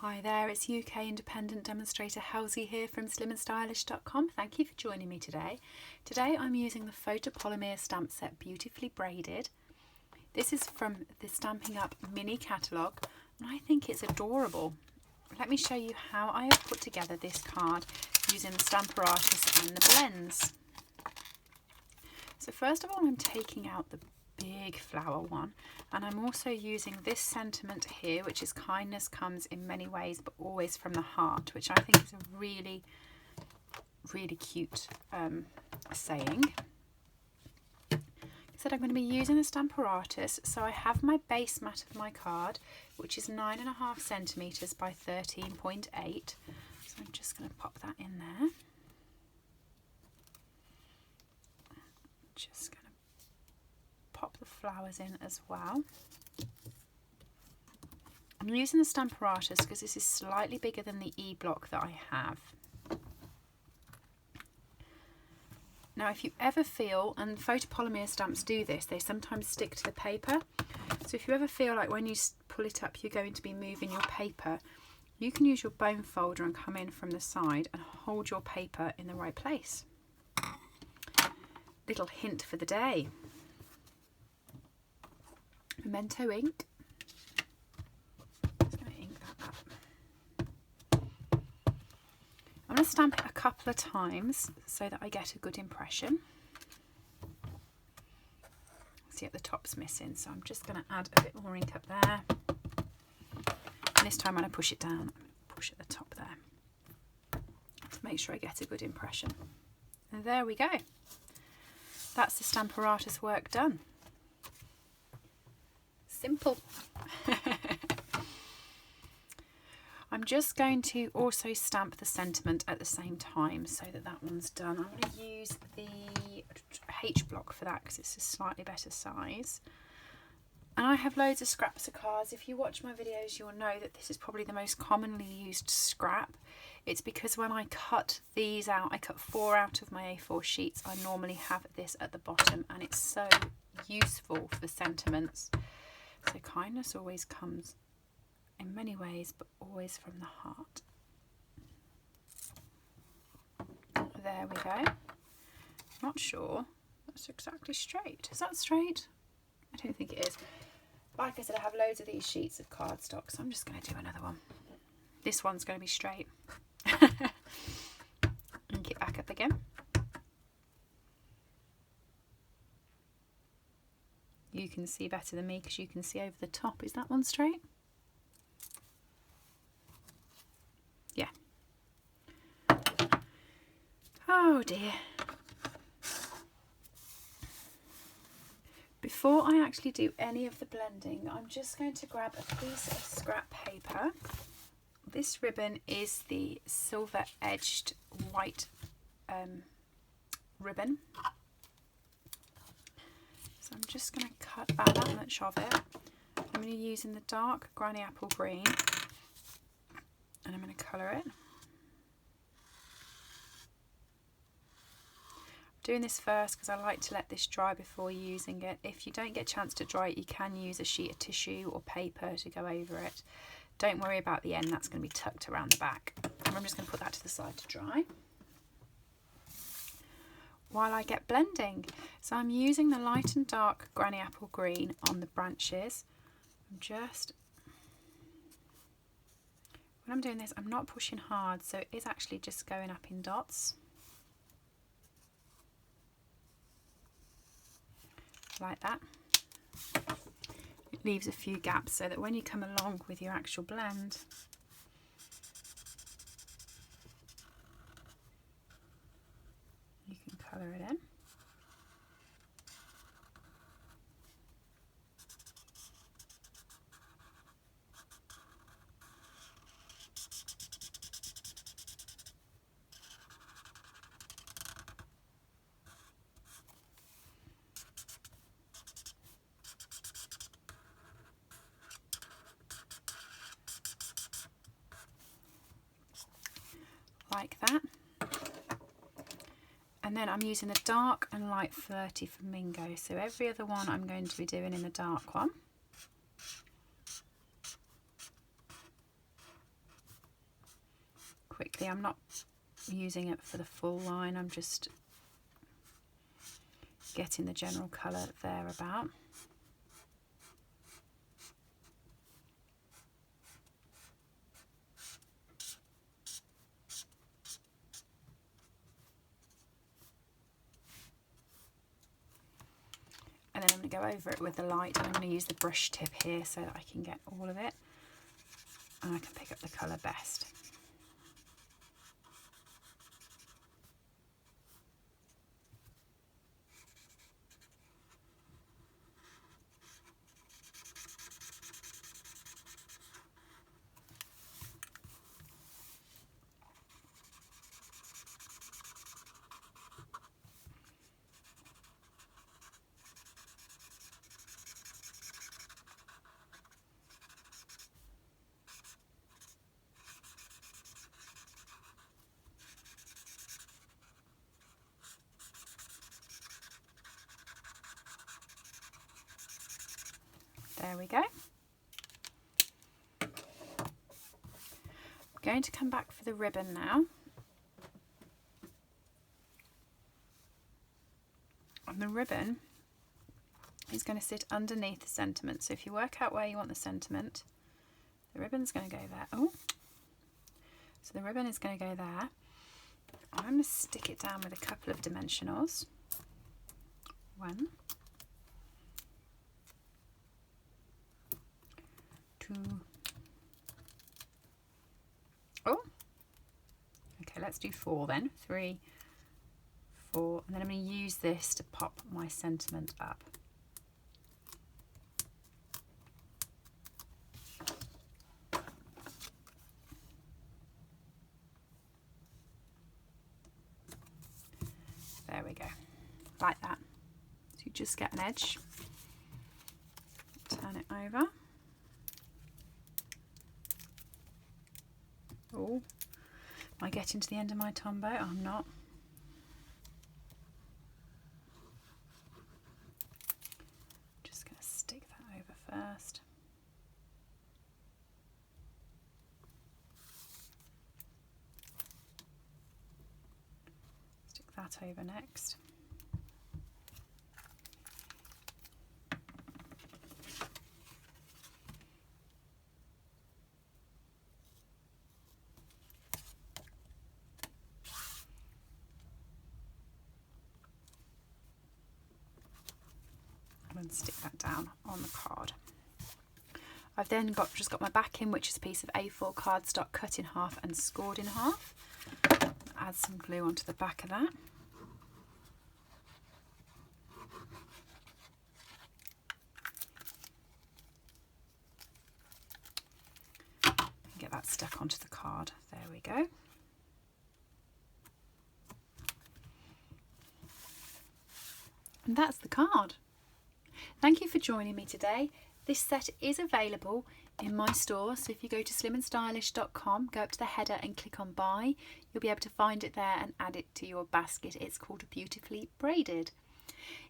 Hi there, it's UK independent demonstrator Halsey here from slimandstylish.com. Thank you for joining me today. Today I'm using the photopolymer stamp set Beautifully Braided. This is from the Stamping Up mini catalogue and I think it's adorable. Let me show you how I have put together this card using the Stamparatus and the blends. So first of all I'm taking out the big flower one, and I'm also using this sentiment here, which is kindness comes in many ways but always from the heart, which I think is a really cute saying. So I'm going to be using the Stamparatus. So I have my base mat of my card, which is 9.5 centimeters by 13.8. So I'm just going to pop that in there. Just going to pop the flowers in as well. I'm using the Stamparatus because this is slightly bigger than the E-block that I have. Now if you ever feel, and photopolymer stamps do this, they sometimes stick to the paper, so if you ever feel like when you pull it up you're going to be moving your paper, you can use your bone folder and come in from the side and hold your paper in the right place. Little hint for the day. Memento ink. Just going to ink that up. I'm going to stamp it a couple of times so that I get a good impression. See, at the top's missing, so I'm just going to add a bit more ink up there. And this time when I push it down, push at the top there to make sure I get a good impression. And there we go. That's the Stamparatus work done. Simple. I'm just going to also stamp the sentiment at the same time so that that one's done. I'm going to use the H block for that because it's a slightly better size. And I have loads of scraps of cards. If you watch my videos you'll know that this is probably the most commonly used scrap. It's because when I cut these out, I cut 4 out of my A4 sheets, I normally have this at the bottom, and it's so useful for sentiments. So kindness always comes in many ways, but always from the heart. There we go. Not sure that's exactly straight. Is that straight? I don't think it is. Like I said, I have loads of these sheets of cardstock, so I'm just going to do another one. This one's going to be straight. Ink it back up again. You can see better than me because you can see over the top. Is that one straight? Yeah. Oh dear. Before I actually do any of the blending, I'm just going to grab a piece of scrap paper. This ribbon is the silver edged white ribbon. So I'm just going to cut about that much of it. I'm going to use in the dark granny apple green and I'm going to colour it. I'm doing this first because I like to let this dry before using it. If you don't get a chance to dry it, you can use a sheet of tissue or paper to go over it. Don't worry about the end, that's going to be tucked around the back. And I'm just going to put that to the side to dry while I get blending. So I'm using the light and dark granny apple green on the branches. When I'm doing this, I'm not pushing hard, so it is actually just going up in dots. Like that. It leaves a few gaps so that when you come along with your actual blend, you can colour it in. Like that. And then I'm using the dark and light flirty flamingo. So every other one I'm going to be doing in the dark one. quickly. I'm not using it for the full line, I'm just getting the general colour thereabout. And then I'm going to go over it with the light, and I'm going to use the brush tip here so that I can get all of it and I can pick up the colour best. There we go. I'm going to come back for the ribbon now. And the ribbon is going to sit underneath the sentiment. So if you work out where you want the sentiment, the ribbon's going to go there. Oh, so the ribbon is going to go there. I'm going to stick it down with a couple of dimensionals. 1, 2. Oh, okay, let's do 4 then. 3, 4, and then I'm going to use this to pop my sentiment up. There we go, like that. So you just get an edge, turn it over. Oh, am I getting to the end of my tombow? I'm not. Just going to stick that over first. Stick that over next. And stick that down on the card. I've then just got my backing, which is a piece of A4 cardstock cut in half and scored in half. Add some glue onto the back of that. And get that stuck onto the card. There we go. And that's the card. Thank you for joining me today. This set is available in my store, so if you go to slimandstylish.com, go up to the header and click on buy, you'll be able to find it there and add it to your basket. It's called Beautifully Braided.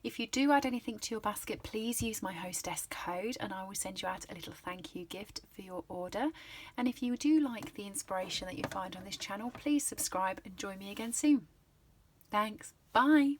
If you do add anything to your basket, please use my hostess code and I will send you out a little thank you gift for your order. And if you do like the inspiration that you find on this channel, please subscribe and join me again soon. Thanks. Bye.